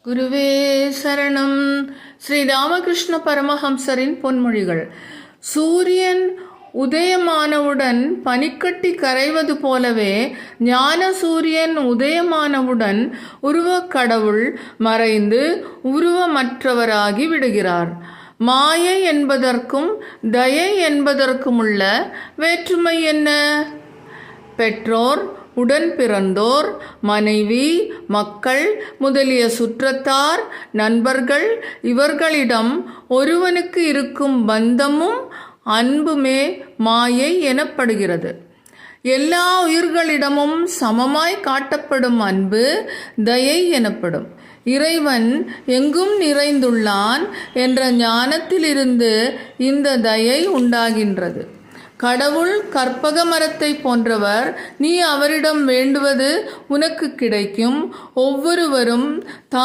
குருவே சரணம். ஸ்ரீ ராமகிருஷ்ண பரமஹம்சரின் பொன்மொழிகள். சூரியன் உதயமானவுடன் பனிக்கட்டி கரைவது போலவே ஞான சூரியன் உதயமானவுடன் உருவக்கடவுள் மறைந்து உருவமற்றவராகி விடுகிறார். மாயை என்பதற்கும் தயை என்பதற்குமுள்ள வேற்றுமை என்ன? பெற்றோர், உடன் பிறந்தோர், மனைவி, மக்கள் முதலிய சுற்றத்தார், நண்பர்கள் இவர்களிடம் ஒருவனுக்கு இருக்கும் பந்தமும் அன்புமே மாயை எனப்படுகிறது. எல்லா உயிர்களிடமும் சமமாய் காட்டப்படும் அன்பு தயை எனப்படும். இறைவன் எங்கும் நிறைந்துள்ளான் என்ற ஞானத்திலிருந்து இந்த தயை உண்டாகின்றது. கடவுள் கற்பக மரத்தை போன்றவர். நீ அவரிடம் வேண்டுவது உனக்கு கிடைக்கும். ஒவ்வொருவரும்